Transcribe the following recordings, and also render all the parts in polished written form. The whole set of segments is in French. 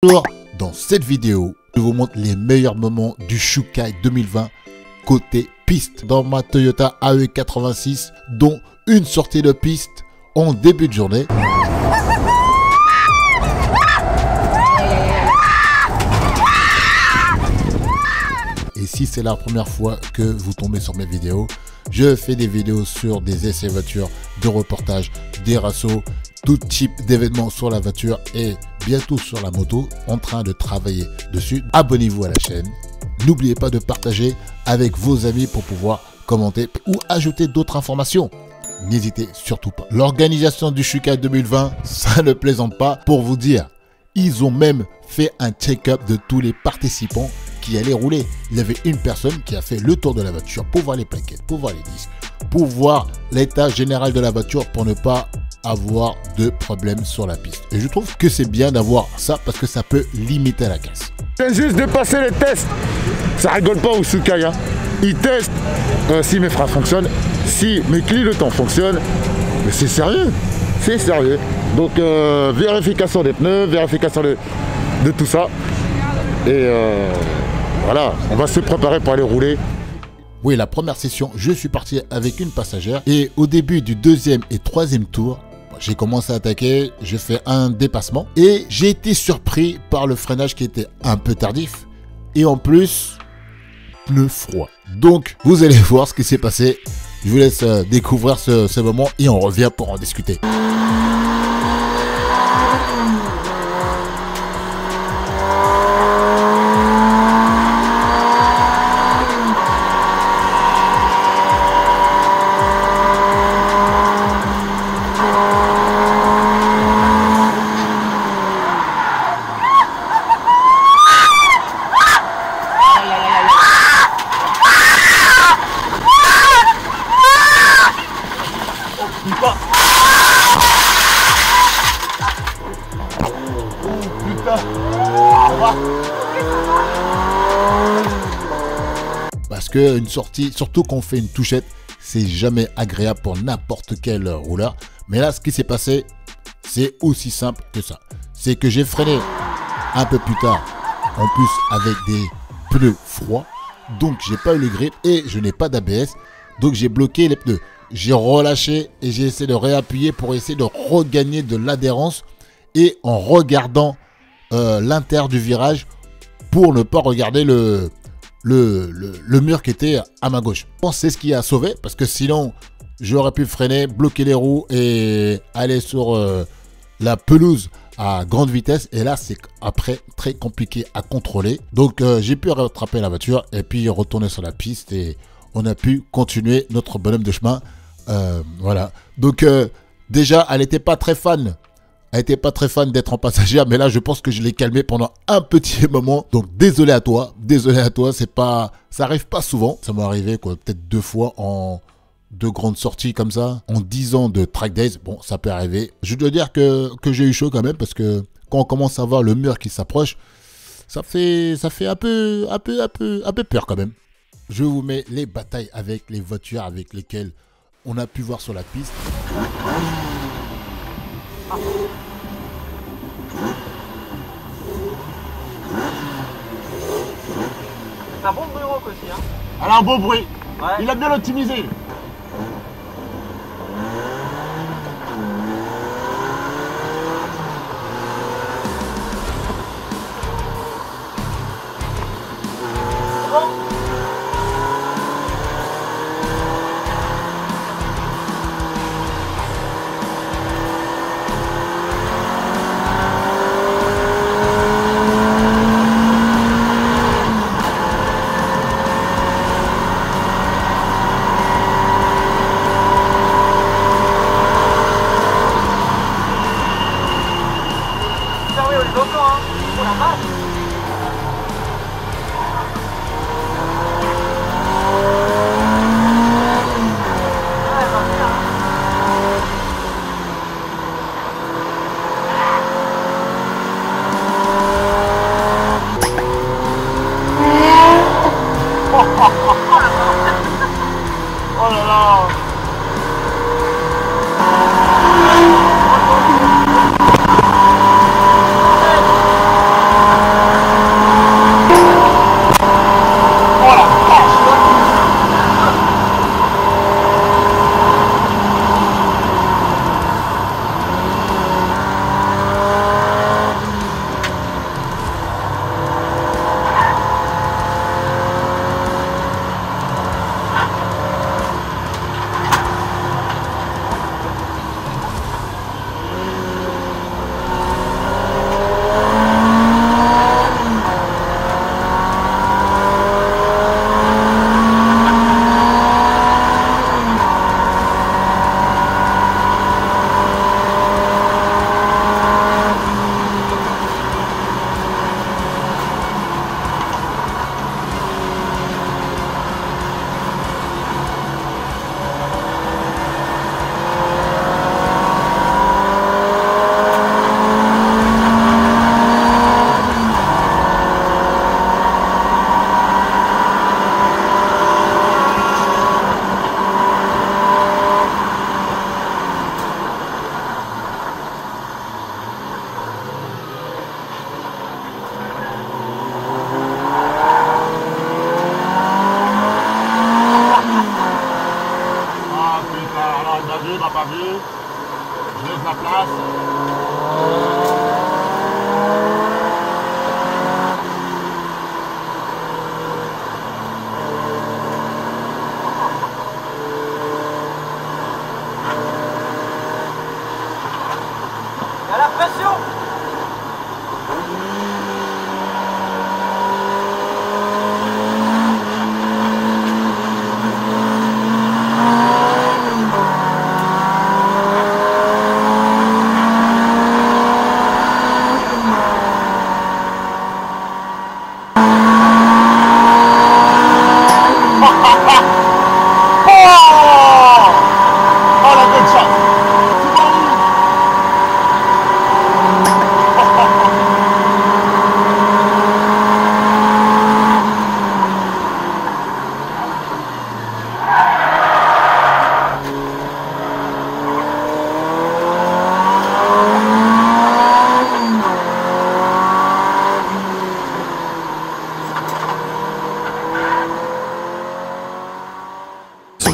Bonjour, dans cette vidéo, je vous montre les meilleurs moments du Shukai 2020 côté piste dans ma Toyota AE86, dont une sortie de piste en début de journée. Et si c'est la première fois que vous tombez sur mes vidéos, je fais des vidéos sur des essais voitures, de reportages, des rassos, tout type d'événements sur la voiture et bientôt sur la moto, en train de travailler dessus. Abonnez-vous à la chaîne. N'oubliez pas de partager avec vos amis pour pouvoir commenter ou ajouter d'autres informations. N'hésitez surtout pas. L'organisation du Shukai 2020, ça ne plaisante pas pour vous dire. Ils ont même fait un check-up de tous les participants qui allaient rouler. Il y avait une personne qui a fait le tour de la voiture pour voir les plaquettes, pour voir les disques, pour voir l'état général de la voiture pour ne pas avoir de problème sur la piste. Et je trouve que c'est bien d'avoir ça parce que ça peut limiter la casse. Je viens juste de passer les tests. Ça rigole pas au Shukai, hein. Ils testent si mes freins fonctionnent, si mes clignotants fonctionnent. Mais c'est sérieux, c'est sérieux. Donc vérification des pneus, vérification de tout ça. Et voilà, on va se préparer pour aller rouler. Oui, la première session, je suis parti avec une passagère et au début du deuxième et troisième tour, j'ai commencé à attaquer, j'ai fait un dépassement et j'ai été surpris par le freinage qui était un peu tardif et en plus, pneu froid. Donc, vous allez voir ce qui s'est passé. Je vous laisse découvrir ce moment et on revient pour en discuter. Parce que une sortie, surtout quand on fait une touchette, c'est jamais agréable pour n'importe quel rouleur. Mais là, ce qui s'est passé, c'est aussi simple que ça. C'est que j'ai freiné un peu plus tard, en plus avec des pneus froids. Donc, j'ai pas eu le grip et je n'ai pas d'ABS. Donc, j'ai bloqué les pneus. J'ai relâché et j'ai essayé de réappuyer pour essayer de regagner de l'adhérence. Et en regardant l'intérieur du virage pour ne pas regarder le mur qui était à ma gauche. Je pense que c'est ce qui a sauvé parce que sinon j'aurais pu freiner, bloquer les roues et aller sur la pelouse à grande vitesse et là c'est après très compliqué à contrôler. Donc j'ai pu rattraper la voiture et puis retourner sur la piste et on a pu continuer notre bonhomme de chemin. Voilà. Donc déjà elle n'était pas très fan. Elle n'était pas très fan d'être en passagère, mais là, je pense que je l'ai calmé pendant un petit moment. Donc, désolé à toi, c'est pas, ça arrive pas souvent. Ça m'est arrivé, quoi, peut-être 2 fois en 2 grandes sorties comme ça, en 10 ans de track days. Bon, ça peut arriver. Je dois dire que j'ai eu chaud quand même, parce que quand on commence à voir le mur qui s'approche, ça fait un peu peur quand même. Je vous mets les batailles avec les voitures avec lesquelles on a pu voir sur la piste. C'est un bon bruit rock aussi, hein. Elle a un beau bruit. Ouais. Il a bien optimisé. Oh là là.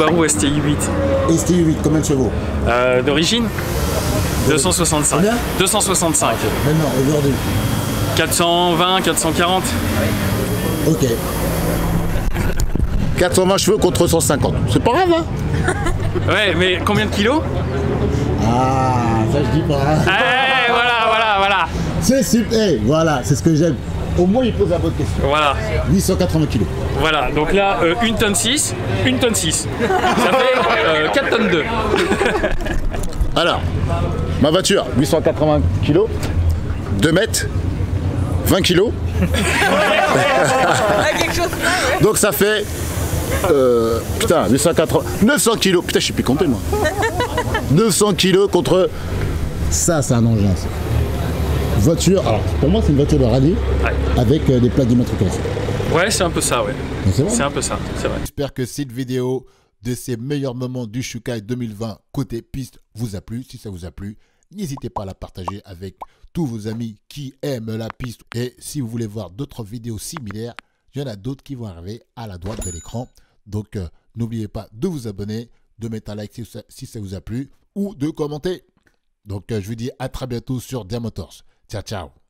Subaru STI 8. STI 8, combien de chevaux? D'origine 265. Combien? 265. Maintenant, aujourd'hui. 420, 440. Ok. 420 chevaux contre 150. C'est pas grave, hein? Ouais, mais combien de kilos? Ah, ça je dis pas. Eh, voilà. C'est super. Hey, voilà, c'est ce que j'aime. Au moins, il pose la bonne question. Voilà. 880 kilos. Voilà, donc là, 1 tonne 6, 1 tonne 6. Ça fait 4 tonnes 2. Alors, ma voiture, 880 kilos, 2 mètres, 20 kilos. Donc ça fait... putain, 880... 900 kilos. Putain, je sais plus compter, moi. 900 kilos contre... Ça, c'est un engin. Ça. Voiture, alors pour moi, c'est une voiture de rallye avec des plaques d'immatriculation. Ouais, c'est un peu ça, ouais. C'est vrai. C'est un peu ça, c'est vrai. J'espère que cette vidéo de ces meilleurs moments du Shukai 2020 côté piste vous a plu. Si ça vous a plu, n'hésitez pas à la partager avec tous vos amis qui aiment la piste. Et si vous voulez voir d'autres vidéos similaires, il y en a d'autres qui vont arriver à la droite de l'écran. Donc, n'oubliez pas de vous abonner, de mettre un like si ça vous a plu ou de commenter. Donc, je vous dis à très bientôt sur Diamotors. Ciao, ciao.